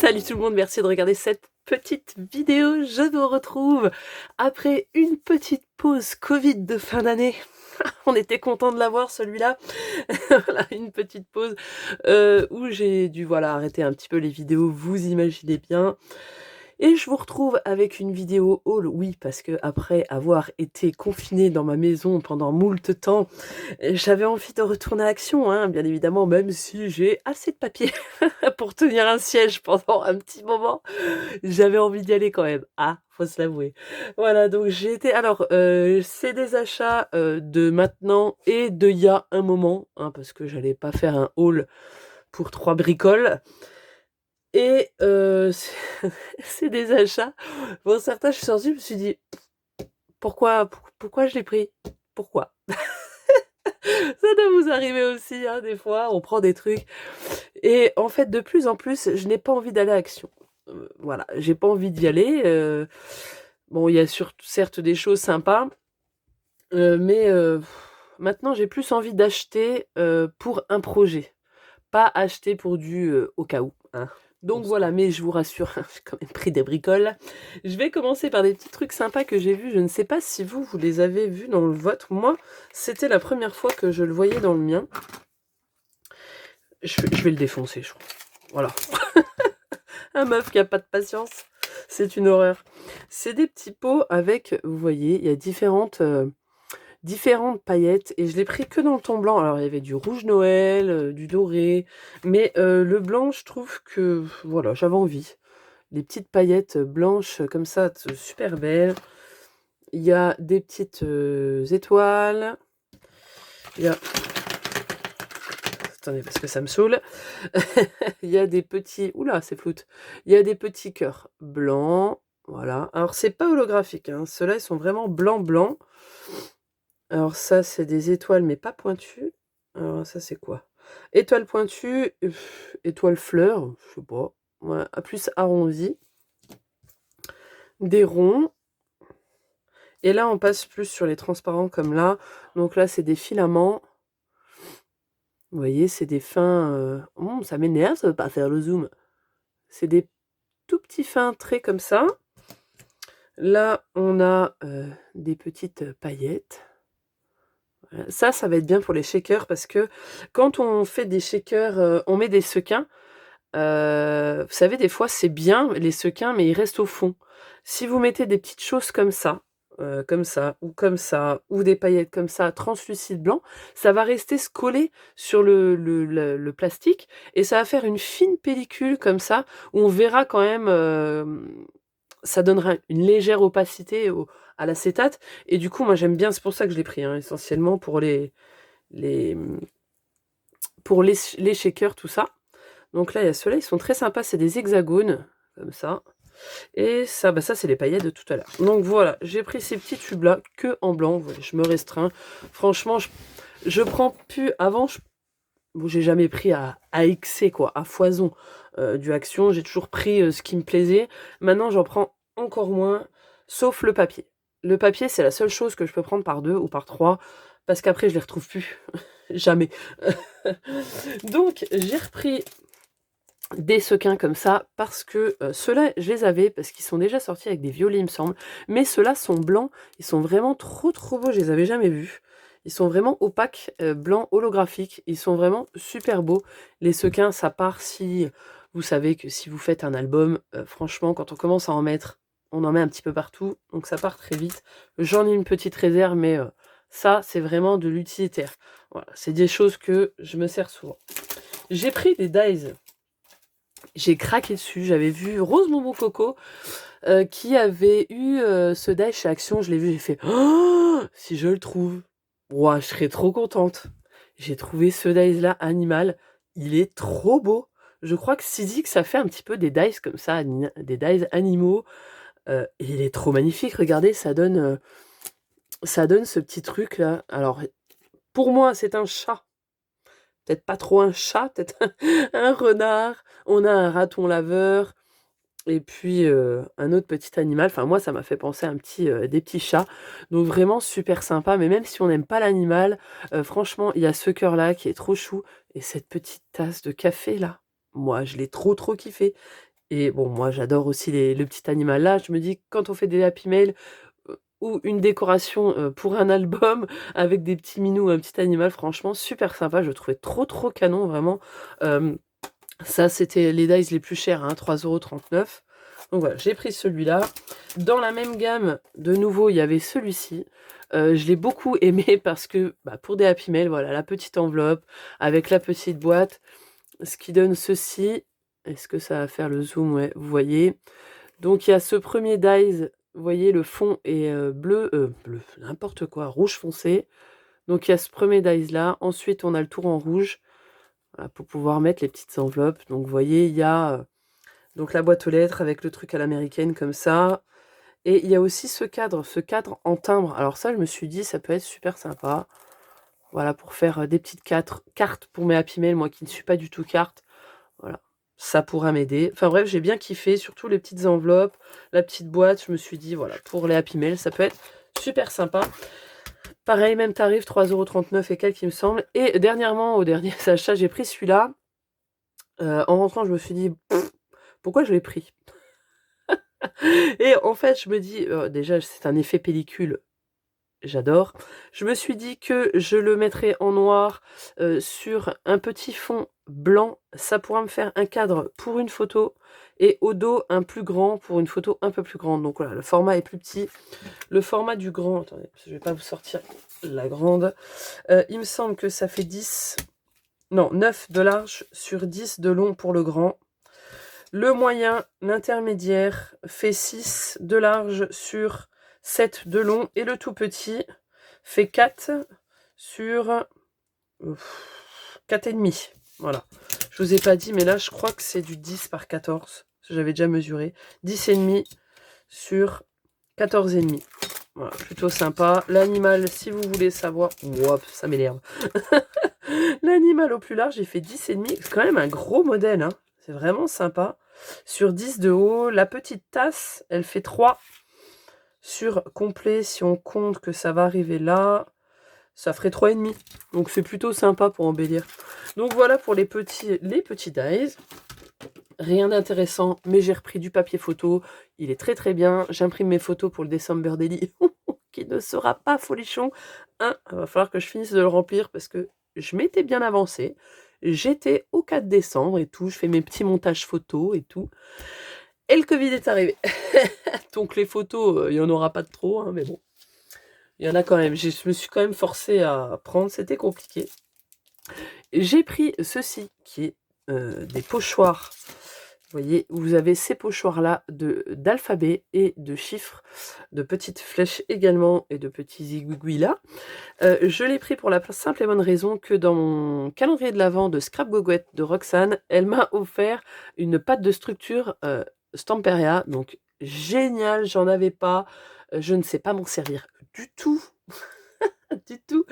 Salut tout le monde, merci de regarder cette petite vidéo. Je vous retrouve après une petite pause Covid de fin d'année. On était content de l'avoir celui-là. Voilà, une petite pause où j'ai dû arrêter un petit peu les vidéos, vous imaginez bien. Et je vous retrouve avec une vidéo haul, oui, parce que après avoir été confinée dans ma maison pendant moult temps, j'avais envie de retourner à l'action, hein, bien évidemment, même si j'ai assez de papier pour tenir un siège pendant un petit moment. J'avais envie d'y aller quand même. Ah, faut se l'avouer. Voilà, donc j'ai été... Alors, c'est des achats de maintenant et de il y a un moment, hein, parce que j'allais pas faire un haul pour 3 bricoles. Et c'est des achats. Bon, certains, je suis sortie, je me suis dit, pourquoi je l'ai pris? Pourquoi? Ça doit vous arriver aussi, hein, des fois, on prend des trucs. Et en fait, de plus en plus, je n'ai pas envie d'aller à Action. Voilà, j'ai pas envie d'y aller. Bon, il y a certes des choses sympas, mais maintenant, j'ai plus envie d'acheter pour un projet. Pas acheter pour du au cas où, hein. Donc voilà, mais je vous rassure, j'ai quand même pris des bricoles. Je vais commencer par des petits trucs sympas que j'ai vus. Je ne sais pas si vous les avez vus dans le vôtre. Moi, c'était la première fois que je le voyais dans le mien. Je vais le défoncer, je crois. Voilà. Un meuf qui a pas de patience, c'est une horreur. C'est des petits pots avec, vous voyez, il y a différentes paillettes, et je l'ai pris que dans le ton blanc. Alors il y avait du rouge Noël, du doré, mais le blanc, je trouve que, voilà, j'avais envie. Des petites paillettes blanches comme ça, super belles. Il y a des petites étoiles. Il y a... Attendez, parce que ça me saoule. Il y a des petits... Oula, c'est floute. Il y a des petits cœurs blancs. Voilà. Alors, c'est pas holographique, hein. Ceux-là, ils sont vraiment blancs. Alors, ça, c'est des étoiles, mais pas pointues. Alors, ça, c'est quoi? Étoile pointue, étoile fleur, je sais pas. Voilà, plus arrondi. Des ronds. Et là, on passe plus sur les transparents comme là. Donc là, c'est des filaments. Vous voyez, c'est des fins... ça m'énerve, ça veut pas faire le zoom. C'est des tout petits fins traits comme ça. Là, on a des petites paillettes. Voilà. Ça va être bien pour les shakers, parce que quand on fait des shakers, on met des sequins. Vous savez, des fois, c'est bien les sequins, mais ils restent au fond. Si vous mettez des petites choses comme ça, ou des paillettes comme ça, translucides blanc, ça va rester se coller sur le plastique, et ça va faire une fine pellicule comme ça, où on verra quand même, ça donnera une légère opacité à l'acétate, et du coup, moi j'aime bien, c'est pour ça que je l'ai pris, hein, essentiellement pour les shakers, tout ça. Donc là, il y a ceux-là, ils sont très sympas, c'est des hexagones, comme ça. Et ça, ça c'est les paillettes de tout à l'heure. Donc voilà, j'ai pris ces petits tubes-là que en blanc. Voilà, je me restreins. Franchement, je prends plus... Avant, j'ai jamais pris à excès, quoi, à foison du Action. J'ai toujours pris ce qui me plaisait. Maintenant, j'en prends encore moins, sauf le papier. Le papier, c'est la seule chose que je peux prendre par 2 ou par 3, parce qu'après, je les retrouve plus. Jamais. Donc, j'ai repris des sequins comme ça, parce que ceux-là, je les avais, parce qu'ils sont déjà sortis avec des violets, il me semble. Mais ceux-là sont blancs, ils sont vraiment trop beaux, je les avais jamais vus. Ils sont vraiment opaques, blancs, holographiques, ils sont vraiment super beaux. Les sequins, ça part si... Vous savez que si vous faites un album, franchement, quand on commence à en mettre, on en met un petit peu partout, donc ça part très vite. J'en ai une petite réserve, mais ça, c'est vraiment de l'utilitaire. Voilà, c'est des choses que je me sers souvent. J'ai pris des dies. J'ai craqué dessus, j'avais vu Rose Bonbon Coco qui avait eu ce die chez Action, je l'ai vu, j'ai fait oh, si je le trouve, ouah, je serais trop contente. J'ai trouvé ce die là animal, il est trop beau. Je crois que Sizik, ça fait un petit peu des dies comme ça, des dies animaux. Et il est trop magnifique, regardez, ça donne ce petit truc là. Alors, pour moi, c'est un chat. Peut-être pas trop un chat, peut-être un renard. On a un raton laveur. Et puis un autre petit animal. Enfin, moi, ça m'a fait penser à des petits chats. Donc vraiment super sympa. Mais même si on n'aime pas l'animal, franchement, il y a ce cœur-là qui est trop chou. Et cette petite tasse de café, là, moi, je l'ai trop kiffé. Et bon, moi, j'adore aussi le petit animal là. Je me dis, quand on fait des Happy Mail ou une décoration pour un album avec des petits minous, un petit animal, franchement, super sympa. Je le trouvais trop, trop canon, vraiment. Ça, c'était les dies les plus chers, hein, 3,39 €. Donc voilà, j'ai pris celui-là. Dans la même gamme, de nouveau, il y avait celui-ci. Je l'ai beaucoup aimé parce que, pour des Happy Mail, voilà, la petite enveloppe avec la petite boîte, ce qui donne ceci. Est-ce que ça va faire le zoom? Ouais, vous voyez. Donc il y a ce premier dies, vous voyez, le fond est bleu, n'importe quoi, rouge foncé. Donc il y a ce premier dies là. Ensuite, on a le tour en rouge, voilà, pour pouvoir mettre les petites enveloppes. Donc vous voyez, il y a donc la boîte aux lettres avec le truc à l'américaine comme ça. Et il y a aussi ce cadre en timbre. Alors ça, je me suis dit, ça peut être super sympa. Voilà, pour faire des petites cartes pour mes Happy Mail, moi qui ne suis pas du tout carte. Voilà, ça pourra m'aider. Enfin bref, j'ai bien kiffé, surtout les petites enveloppes, la petite boîte. Je me suis dit, voilà, pour les Happy Mail, ça peut être super sympa. Pareil, même tarif, 3,39 € et quelques, il me semble. Et dernièrement, au dernier achat, j'ai pris celui-là. En rentrant, je me suis dit, pourquoi je l'ai pris? Et en fait, je me dis, déjà, c'est un effet pellicule, j'adore. Je me suis dit que je le mettrais en noir sur un petit fond blanc. Ça pourra me faire un cadre pour une photo. Et au dos, un plus grand pour une photo un peu plus grande. Donc voilà, le format est plus petit. Le format du grand, attendez, je ne vais pas vous sortir la grande. Il me semble que ça fait 9 de large sur 10 de long pour le grand. Le moyen, l'intermédiaire, fait 6 de large sur 7 de long. Et le tout petit fait 4 sur 4,5. Voilà. Je vous ai pas dit, mais là, je crois que c'est du 10 par 14. J'avais déjà mesuré. 10,5 sur 14,5. Voilà, plutôt sympa. L'animal, si vous voulez savoir... Ouop, ça m'énerve. L'animal au plus large, j'ai fait 10,5. C'est quand même un gros modèle, hein. C'est vraiment sympa. Sur 10 de haut, la petite tasse, elle fait 3 sur complet. Si on compte que ça va arriver là, ça ferait 3,5. Donc c'est plutôt sympa pour embellir. Donc voilà pour les petits dies. Rien d'intéressant, mais j'ai repris du papier photo. Il est très très bien. J'imprime mes photos pour le December Daily, qui ne sera pas folichon. Il va falloir que je finisse de le remplir parce que je m'étais bien avancée. J'étais au 4 décembre et tout. Je fais mes petits montages photos et tout. Et le Covid est arrivé. Donc les photos, il n'y en aura pas de trop, hein, mais bon. Il y en a quand même. Je me suis quand même forcée à prendre. C'était compliqué. J'ai pris ceci, qui est des pochoirs. Vous voyez, vous avez ces pochoirs-là d'alphabet et de chiffres, de petites flèches également et de petits aiguilles là. Je l'ai pris pour la simple et bonne raison que dans mon calendrier de l'Avent de Scrap Goguette de Roxane, elle m'a offert une pâte de structure Stamperia. Donc génial, j'en avais pas. Je ne sais pas m'en servir du tout. Du tout.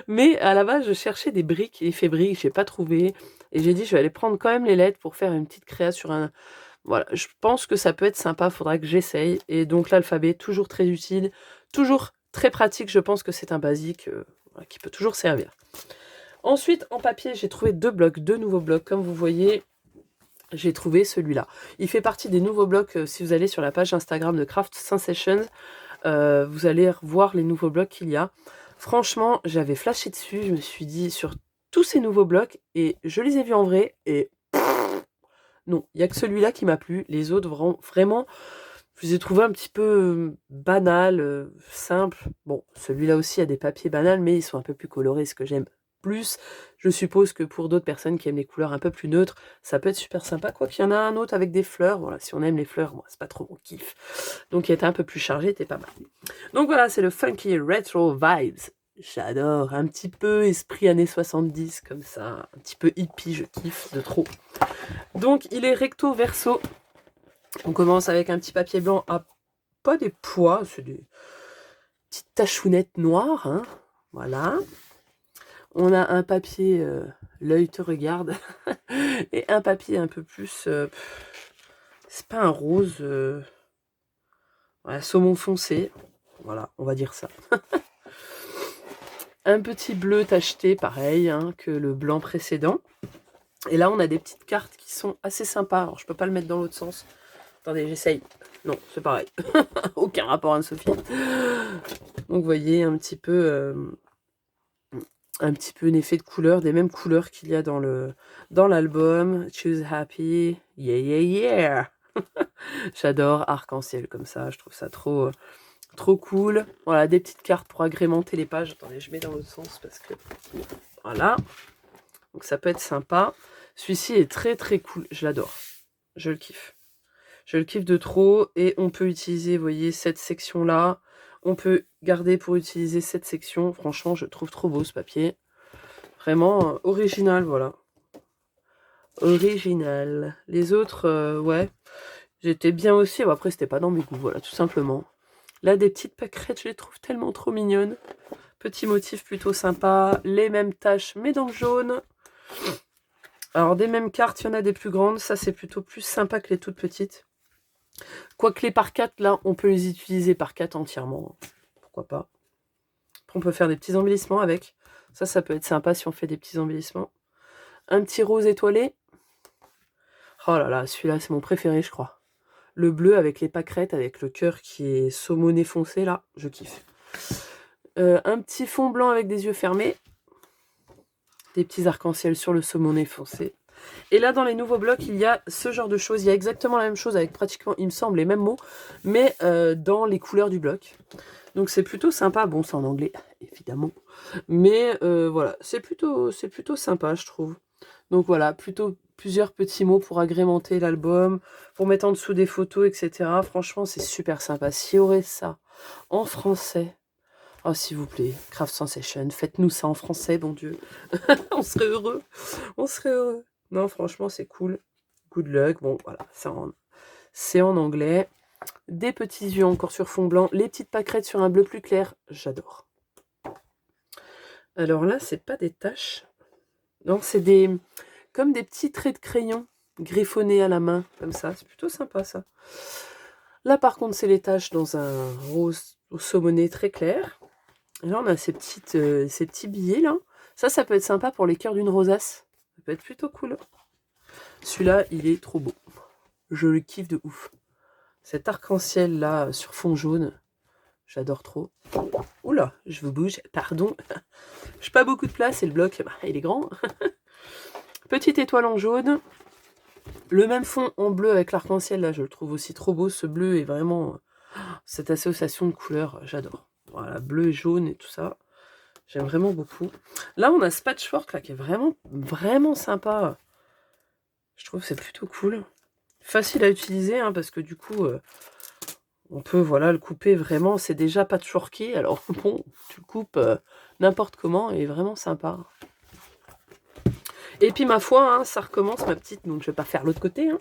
Mais à la base, je cherchais des briques, effets briques, j'ai pas trouvé. Et j'ai dit, je vais aller prendre quand même les lettres pour faire une petite créa sur un... Voilà, je pense que ça peut être sympa, faudra que j'essaye. Et donc l'alphabet, toujours très utile, toujours très pratique. Je pense que c'est un basique qui peut toujours servir. Ensuite, en papier, j'ai trouvé deux nouveaux blocs. Comme vous voyez, j'ai trouvé celui-là. Il fait partie des nouveaux blocs. Si vous allez sur la page Instagram de Craft Sensations, vous allez voir les nouveaux blocs qu'il y a. Franchement, j'avais flashé dessus, je me suis dit sur tous ces nouveaux blocs, et je les ai vus en vrai, et non, il n'y a que celui-là qui m'a plu. Les autres, vraiment, je les ai trouvés un petit peu banals, simples. Bon, celui-là aussi a des papiers banals, mais ils sont un peu plus colorés, ce que j'aime plus. Je suppose que pour d'autres personnes qui aiment les couleurs un peu plus neutres, ça peut être super sympa. Quoi qu'il y en a un autre avec des fleurs. Voilà, si on aime les fleurs, moi, c'est pas trop mon kiff. Donc, il était un peu plus chargé, était pas mal. Donc voilà, c'est le Funky Retro Vibes. J'adore, un petit peu esprit années 70 comme ça, un petit peu hippie, je kiffe de trop. Donc il est recto verso. On commence avec un petit papier blanc à pas des pois, c'est des petites tachounettes noires, hein. Voilà. On a un papier, l'œil te regarde, et un papier un peu plus, c'est pas un rose, voilà, saumon foncé, voilà, on va dire ça. Un petit bleu tacheté, pareil, hein, que le blanc précédent. Et là, on a des petites cartes qui sont assez sympas. Alors, je peux pas le mettre dans l'autre sens. Attendez, j'essaye. Non, c'est pareil. Aucun rapport à Sophie. Donc, vous voyez un petit peu un effet de couleur, des mêmes couleurs qu'il y a dans l'album. Choose Happy. Yeah, yeah, yeah. J'adore arc-en-ciel comme ça. Je trouve ça trop cool. Voilà, des petites cartes pour agrémenter les pages. Attendez, je mets dans l'autre sens parce que... Voilà. Donc, ça peut être sympa. Celui-ci est très, très cool. Je l'adore. Je le kiffe. Je le kiffe de trop. Et on peut utiliser, vous voyez, cette section-là. On peut garder pour utiliser cette section. Franchement, je trouve trop beau ce papier. Vraiment original, voilà. Original. Les autres, ouais. J'étais bien aussi. Bon, après, c'était pas dans mes goûts, voilà, tout simplement. Là, des petites pâquerettes, je les trouve tellement trop mignonnes. Petit motif plutôt sympa. Les mêmes taches, mais dans le jaune. Alors, des mêmes cartes, il y en a des plus grandes. Ça, c'est plutôt plus sympa que les toutes petites. Quoique les par 4, là, on peut les utiliser par 4 entièrement. Pourquoi pas. Après, on peut faire des petits embellissements avec. Ça peut être sympa si on fait des petits embellissements. Un petit rose étoilé. Oh là là, celui-là, c'est mon préféré, je crois. Le bleu avec les pâquerettes, avec le cœur qui est saumoné foncé, là, je kiffe. Un petit fond blanc avec des yeux fermés. Des petits arcs-en-ciel sur le saumoné foncé. Et là, dans les nouveaux blocs, il y a ce genre de choses. Il y a exactement la même chose avec pratiquement, il me semble, les mêmes mots, mais dans les couleurs du bloc. Donc c'est plutôt sympa. Bon, c'est en anglais, évidemment. Mais voilà, c'est plutôt sympa, je trouve. Donc voilà, plutôt plusieurs petits mots pour agrémenter l'album, pour mettre en dessous des photos, etc. Franchement, c'est super sympa. S'il y aurait ça en français, oh s'il vous plaît, Craft Sensation, faites-nous ça en français, bon Dieu. On serait heureux. On serait heureux. Non, franchement, c'est cool. Good luck. Bon, voilà, c'est en anglais. Des petits yeux encore sur fond blanc. Les petites pâquerettes sur un bleu plus clair. J'adore. Alors là, c'est pas des taches. Non, c'est comme des petits traits de crayon griffonnés à la main, comme ça. C'est plutôt sympa, ça. Là, par contre, c'est les taches dans un rose au saumoné très clair. Et là, on a ces petits billets, là. Ça peut être sympa pour les cœurs d'une rosace. Ça peut être plutôt cool. Celui-là, il est trop beau. Je le kiffe de ouf. Cet arc-en-ciel, là, sur fond jaune, j'adore trop. Oula, je vous bouge, pardon. J'ai pas beaucoup de place et le bloc, bah, il est grand. Petite étoile en jaune. Le même fond en bleu avec l'arc-en-ciel, là, je le trouve aussi trop beau. Ce bleu est vraiment... Cette association de couleurs, j'adore. Voilà, bleu et jaune et tout ça. J'aime vraiment beaucoup. Là, on a ce patchwork, là, qui est vraiment, vraiment sympa. Je trouve que c'est plutôt cool. Facile à utiliser, hein, parce que du coup, on peut, voilà, le couper vraiment. C'est déjà patchworké. Alors, bon, tu le coupes n'importe comment et vraiment sympa. Et puis, ma foi, hein, ça recommence, ma petite. Donc, je vais pas faire l'autre côté. Hein.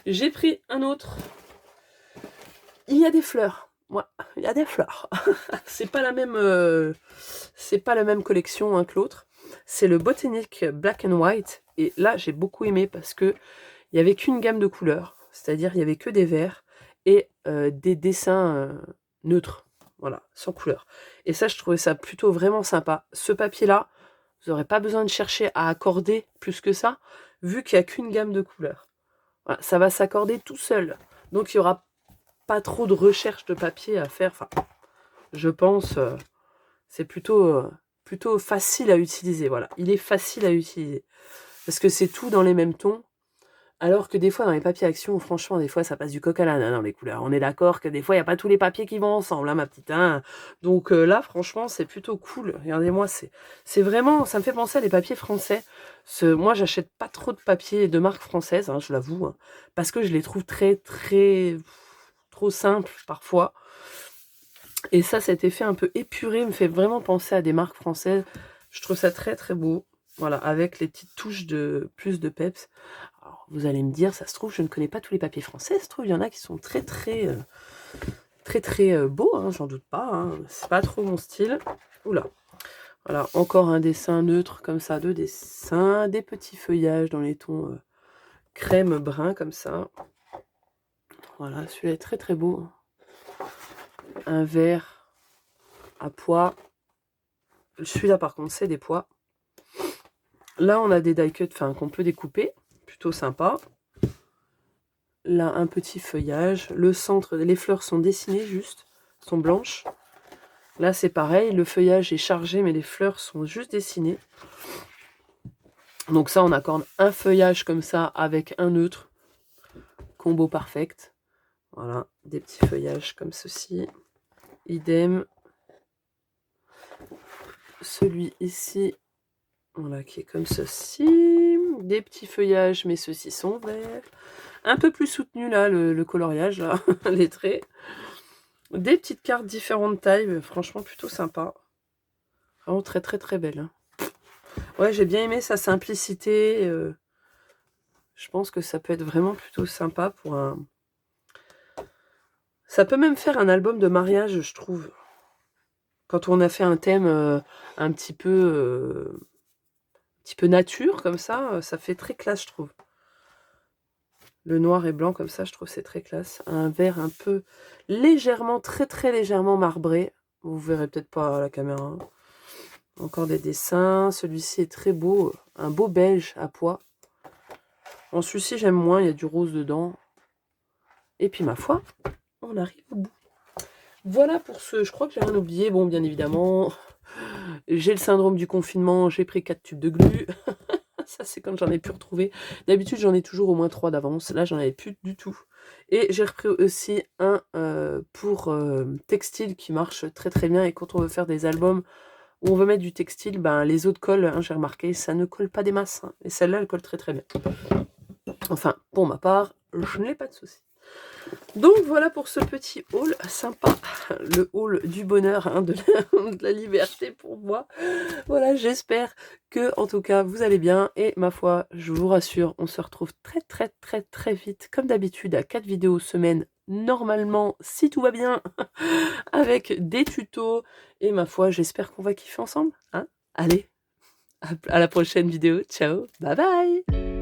J'ai pris un autre. Il y a des fleurs. Ouais, il y a des fleurs. C'est pas la même collection hein, que l'autre. C'est le Botanique Black and White. Et là, j'ai beaucoup aimé parce que il n'y avait qu'une gamme de couleurs. C'est-à-dire, il n'y avait que des verts et des dessins neutres. Voilà, sans couleur. Et ça, je trouvais ça plutôt vraiment sympa. Ce papier-là, vous n'aurez pas besoin de chercher à accorder plus que ça, vu qu'il n'y a qu'une gamme de couleurs. Voilà, ça va s'accorder tout seul. Donc, il n'y aura pas trop de recherche de papier à faire. Enfin, je pense, c'est plutôt facile à utiliser. Voilà, il est facile à utiliser. Parce que c'est tout dans les mêmes tons. Alors que des fois, dans les papiers action, franchement, des fois, ça passe du coq à l'âne dans les couleurs. On est d'accord que des fois, il n'y a pas tous les papiers qui vont ensemble, hein, ma petite. Hein. Donc là, franchement, c'est plutôt cool. Regardez-moi, c'est vraiment... Ça me fait penser à des papiers français. Moi, j'achète pas trop de papiers de marque française, hein, je l'avoue. Hein, parce que je les trouve très, très... trop simples, parfois. Et ça, cet effet un peu épuré me fait vraiment penser à des marques françaises. Je trouve ça très, très beau. Voilà, avec les petites touches de plus de peps. Alors, vous allez me dire, ça se trouve, je ne connais pas tous les papiers français. Ça se trouve, il y en a qui sont très, très, beaux, hein, j'en doute pas. Hein. C'est pas trop mon style. Oula. Voilà, encore un dessin neutre comme ça, deux dessins, des petits feuillages dans les tons crème brun comme ça. Voilà, celui-là est très, très beau. Un vert à pois. Celui-là, par contre, c'est des pois. Là, on a des die-cuts qu'on peut découper. Plutôt sympa. Là, un petit feuillage. Le centre, les fleurs sont dessinées juste. Sont blanches. Là, c'est pareil. Le feuillage est chargé, mais les fleurs sont juste dessinées. Donc ça, on accorde un feuillage comme ça avec un neutre. Combo perfect. Voilà, des petits feuillages comme ceci. Idem. Celui ici, voilà, qui est comme ceci. Des petits feuillages, mais ceux-ci sont verts. Un peu plus soutenu là, le coloriage, là, les traits. Des petites cartes différentes tailles, franchement plutôt sympa. Vraiment très très très belle. Hein. Ouais, j'ai bien aimé sa simplicité. Je pense que ça peut être vraiment plutôt sympa pour un... Ça peut même faire un album de mariage, je trouve. Quand on a fait un thème un petit peu nature, comme ça fait très classe, je trouve. Le noir et blanc, comme ça, je trouve c'est très classe. Un vert un peu légèrement, très très légèrement marbré. Vous verrez peut-être pas à la caméra. Encore des dessins. Celui-ci est très beau. Un beau beige à pois. En celui-ci, j'aime moins. Il y a du rose dedans. Et puis, ma foi, on arrive au bout. Voilà pour ce... Je crois que j'ai rien oublié. Bon, bien évidemment, j'ai le syndrome du confinement. J'ai pris 4 tubes de glu. Ça, c'est quand j'en ai pu retrouver. D'habitude, j'en ai toujours au moins 3 d'avance. Là, j'en avais plus du tout. Et j'ai repris aussi un pour textile qui marche très très bien. Et quand on veut faire des albums où on veut mettre du textile, ben, les autres colles, hein, j'ai remarqué, ça ne colle pas des masses. Hein. Et celle-là, elle colle très très bien. Enfin, pour ma part, je n'ai pas de souci. Donc voilà pour ce petit haul sympa, le haul du bonheur, hein, de la liberté pour moi. Voilà, j'espère que en tout cas vous allez bien et ma foi, je vous rassure, on se retrouve très très très très vite, comme d'habitude, à 4 vidéos semaine, normalement, si tout va bien, avec des tutos et ma foi, j'espère qu'on va kiffer ensemble. Hein. Allez, à la prochaine vidéo, ciao, bye bye.